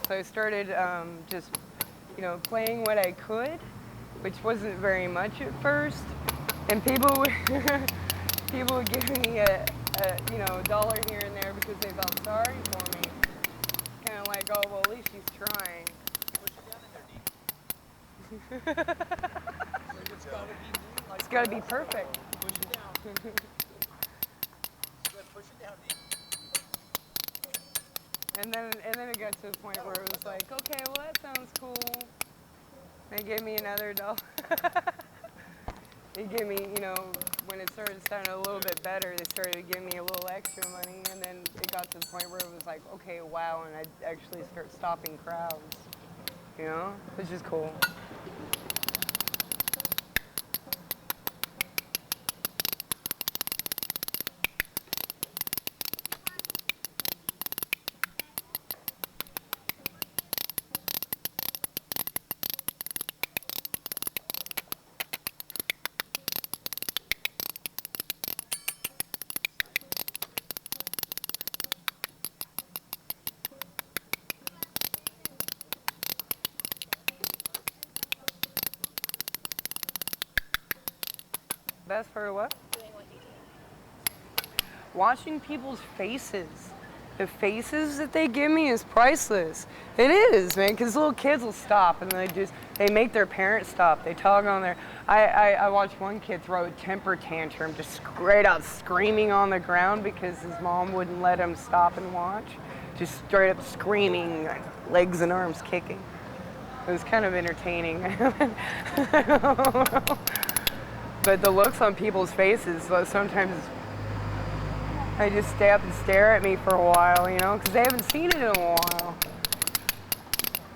So I started just, playing what I could, which wasn't very much at first. And people would, people would give me a dollar here and there because they felt sorry for me. Kind of like, oh, well, at least she's trying. Push it down in there, deep. It's got to be perfect. Push it down. Push it down deep. And then it got to the point where it was like, okay, well, that sounds cool. They gave me another dollar. They gave me, when it started sounding a little bit better, they started giving me a little extra money, and then it got to the point where it was like, okay, wow, and I'd actually start stopping crowds, which is cool. Best part of what? Doing what you do. Watching people's faces. The faces that they give me is priceless. It is, man, because little kids will stop and they make their parents stop. They tug on their, I watched one kid throw a temper tantrum, just straight out screaming on the ground because his mom wouldn't let him stop and watch. Just straight up screaming, like, legs and arms kicking. It was kind of entertaining. But the looks on people's faces, sometimes I just stay up and stare at me for a while, because they haven't seen it in a while.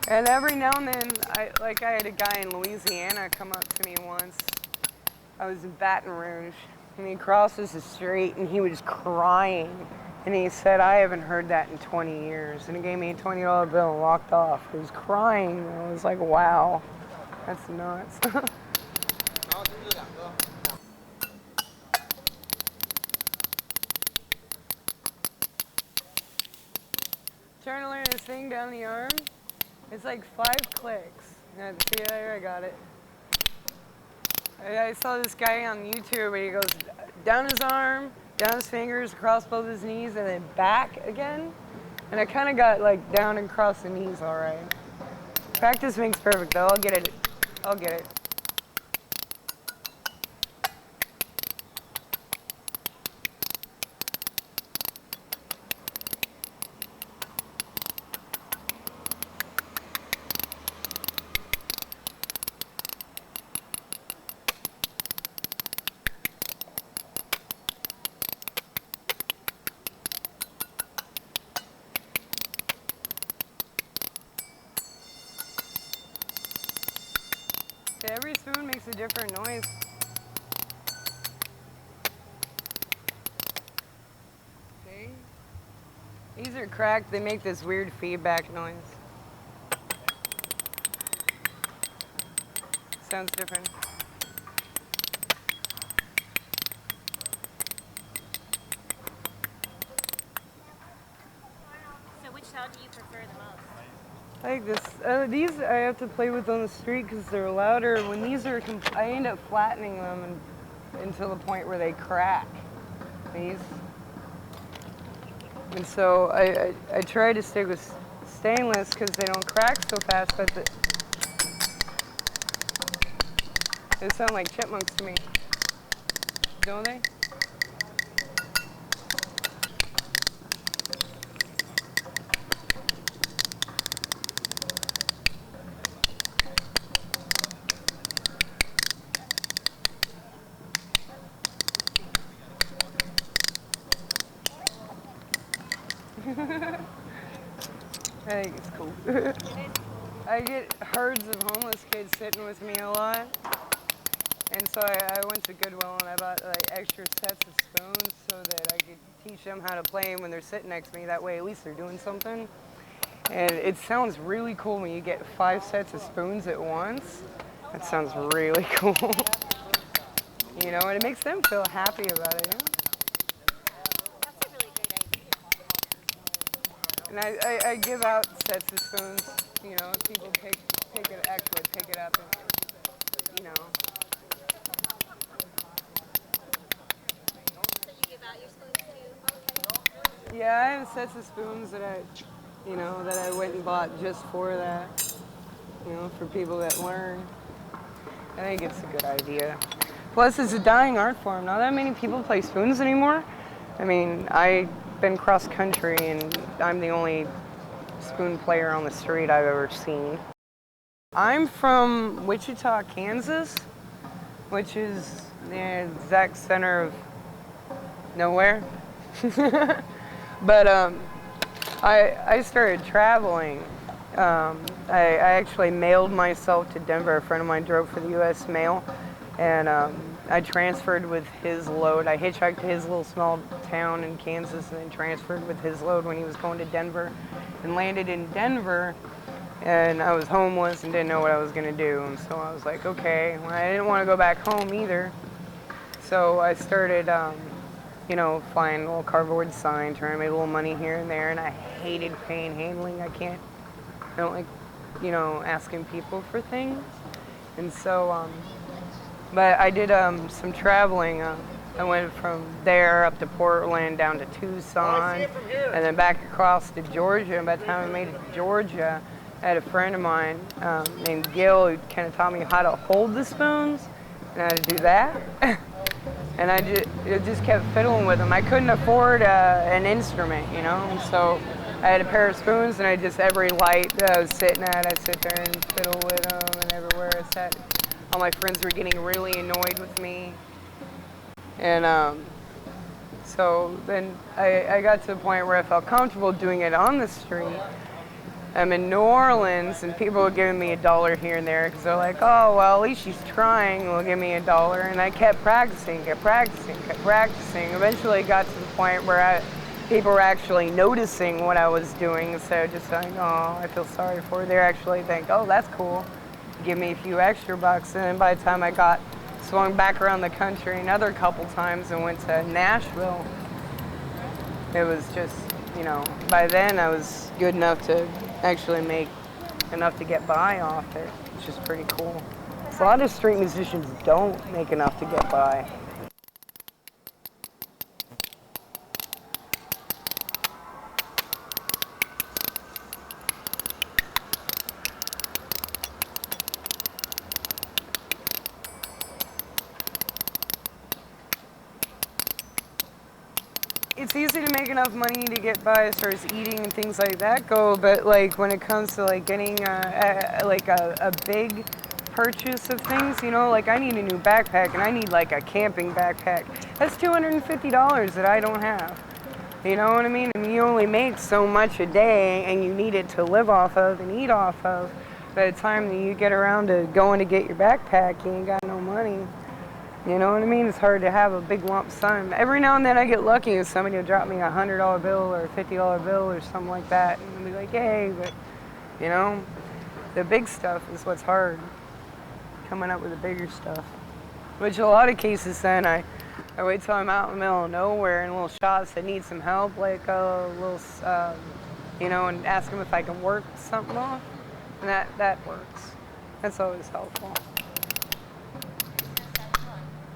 And every now and then, I had a guy in Louisiana come up to me once. I was in Baton Rouge, and he crosses the street, and he was crying. And he said, I haven't heard that in 20 years. And he gave me a $20 bill and walked off. He was crying. And I was like, wow, that's nuts. Trying to learn this thing down the arm. It's like 5 clicks. See there, I got it. I saw this guy on YouTube where he goes down his arm, down his fingers, across both his knees, and then back again. And I kind of got like down and across the knees all right. Practice makes perfect though. I'll get it. I'll get it. Every spoon makes a different noise. See? These are cracked, they make this weird feedback noise. Sounds different. So which sound do you prefer the most? I like this. These I have to play with on the street because they're louder. When these are, I end up flattening them until the point where they crack. These. And so I try to stick with stainless because they don't crack so fast, but they sound like chipmunks to me. Don't they? I think it's cool. I get herds of homeless kids sitting with me a lot. And so I went to Goodwill and I bought like extra sets of spoons so that I could teach them how to play when they're sitting next to me. That way at least they're doing something. And it sounds really cool when you get 5 sets of spoons at once. That sounds really cool. And it makes them feel happy about it. That's a really great idea. And I give out sets of spoons, you know, if people pick it up and, you know. So you give out your spoons too? Yeah, I have sets of spoons that I went and bought just for that, you know, for people that learn. I think it's a good idea. Plus, it's a dying art form. Not that many people play spoons anymore. I mean, I've been cross country and I'm the only spoon player on the street I've ever seen. I'm from Wichita, Kansas, which is the exact center of nowhere. But I started traveling. I actually mailed myself to Denver. A friend of mine drove for the U.S. mail, and I transferred with his load. I hitchhiked to his little small town in Kansas and then transferred with his load when he was going to Denver, and landed in Denver. And I was homeless and didn't know what I was going to do. And so I was like, okay. Well, I didn't want to go back home either. So I started, you know, flying a little cardboard sign, trying to make a little money here and there. And I hated paying handling. I don't like, you know, asking people for things. And so, but I did some traveling. I went from there up to Portland, down to Tucson, and then back across to Georgia. And by the time I made it to Georgia, I had a friend of mine named Gil who kind of taught me how to hold the spoons and how to do that. And I just kept fiddling with them. I couldn't afford an instrument, you know, and so I had a pair of spoons, and every light that I was sitting at, I sit there and fiddle with them, and everywhere I sat, all my friends were getting really annoyed with me. And so then I got to the point where I felt comfortable doing it on the street. I'm in New Orleans, and people were giving me $1 here and there because they're like, oh, well, at least she's trying, will give me $1. And I kept practicing. Eventually got to the point where people were actually noticing what I was doing instead of just saying, oh, I feel sorry for her. They actually think, oh, that's cool. Give me a few extra bucks. And then by the time I swung back around the country another couple times and went to Nashville, it was just, you know, by then I was good enough to actually make enough to get by off it, which is pretty cool. A lot of street musicians don't make enough to get by. It's easy to make enough money to get by as far as eating and things like that go, but like when it comes to like getting a big purchase of things, you know, like I need a new backpack and I need like a camping backpack. That's $250 that I don't have. You know what I mean? I mean, you only make so much a day and you need it to live off of and eat off of. By the time that you get around to going to get your backpack, you ain't got no money. You know what I mean? It's hard to have a big lump sum. Every now and then I get lucky and somebody will drop me a $100 bill or a $50 bill or something like that. And I'll be like, hey, but, you know, the big stuff is what's hard. Coming up with the bigger stuff. Which in a lot of cases then I wait till I'm out in the middle of nowhere in little shops that need some help, like a little, you know, and ask them if I can work something off. And that works. That's always helpful.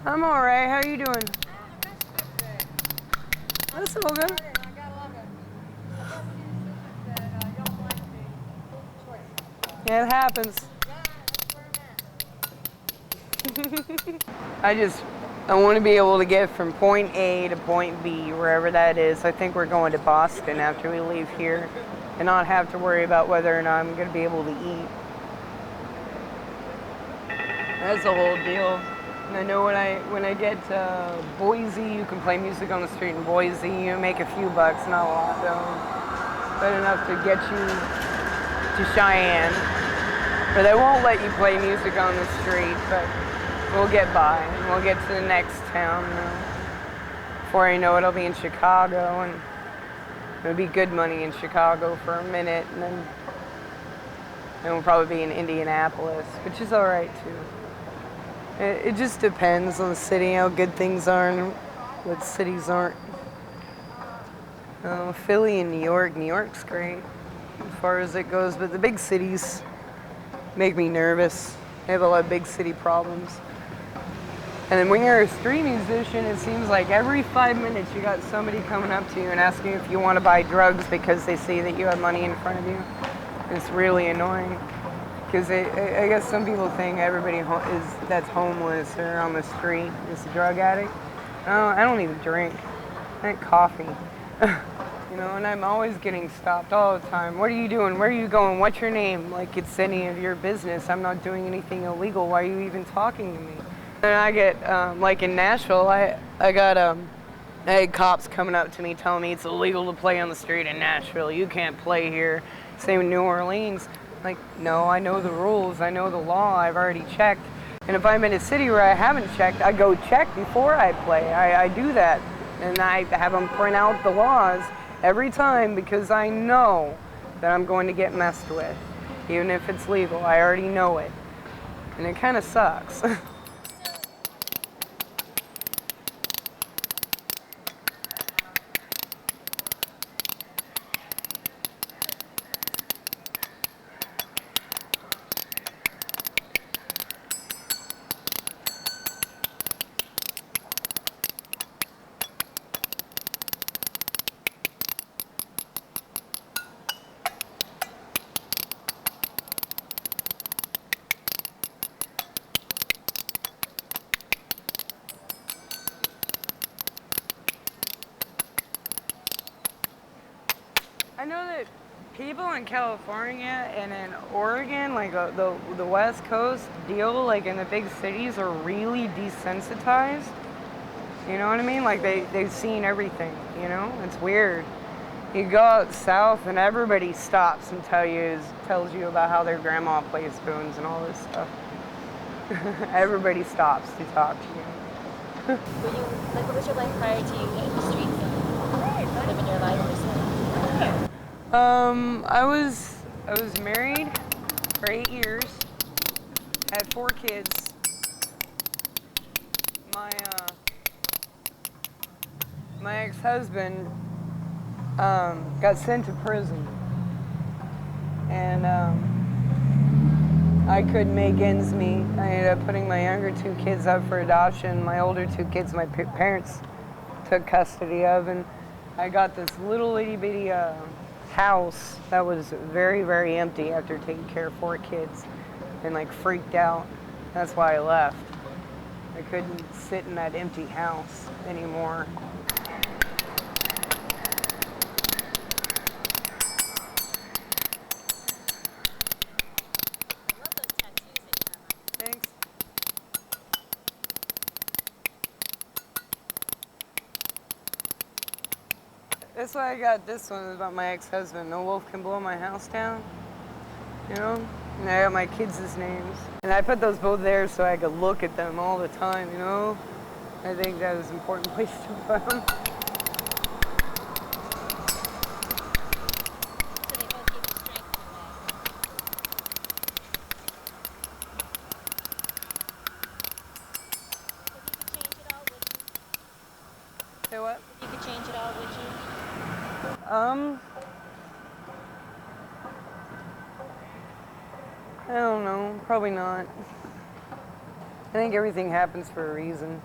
I'm all right. How are you doing? That's all good. Yeah, it happens. I want to be able to get from point A to point B, wherever that is. I think we're going to Boston after we leave here, and not have to worry about whether or not I'm going to be able to eat. That's the whole deal. And I know when I get to Boise, you can play music on the street in Boise. You make a few bucks, not a lot though, but enough to get you to Cheyenne. But they won't let you play music on the street, but we'll get by and we'll get to the next town. Before you know it, I'll be in Chicago, and it'll be good money in Chicago for a minute, and then we'll probably be in Indianapolis, which is all right too. It just depends on the city, how good things are and what cities aren't. Philly and New York. New York's great as far as it goes, but the big cities make me nervous. They have a lot of big city problems. And then when you're a street musician, it seems like every 5 minutes you got somebody coming up to you and asking if you want to buy drugs because they see that you have money in front of you. It's really annoying because I guess some people think everybody that's homeless or on the street is a drug addict. I don't even drink. I drink coffee. You know, and I'm always getting stopped all the time. What are you doing? Where are you going? What's your name? Like it's any of your business. I'm not doing anything illegal. Why are you even talking to me? And I get, like in Nashville, I had cops coming up to me telling me it's illegal to play on the street in Nashville. You can't play here. Same in New Orleans. Like, no, I know the rules. I know the law. I've already checked. And if I'm in a city where I haven't checked, I go check before I play. I do that. And I have them print out the laws every time because I know that I'm going to get messed with. Even if it's legal, I already know it. And it kind of sucks. I know that people in California and in Oregon, like the West Coast deal, like in the big cities, are really desensitized. You know what I mean? Like they've seen everything, you know? It's weird. You go out south and everybody stops and tells you about how their grandma plays spoons and all this stuff. Everybody stops to talk to you. What was your life prior to you hitting the streets and living your life or something? I was married for 8 years, had 4 kids. My ex-husband got sent to prison, and I couldn't make ends meet. I ended up putting my younger 2 kids up for adoption. My older 2 kids, my parents took custody of, and I got this little itty bitty house that was very, very empty after taking care of 4 kids, and like freaked out. That's why I left. I couldn't sit in that empty house anymore. Thanks. That's why I got this one about my ex-husband. No wolf can blow my house down. You know? And I got my kids' names. And I put those both there so I could look at them all the time, you know? I think that was an important place to put them. So they both give you strength in a way. If you could change it all, would you? Say what? If you could change it all, would you? I don't know. Probably not. I think everything happens for a reason.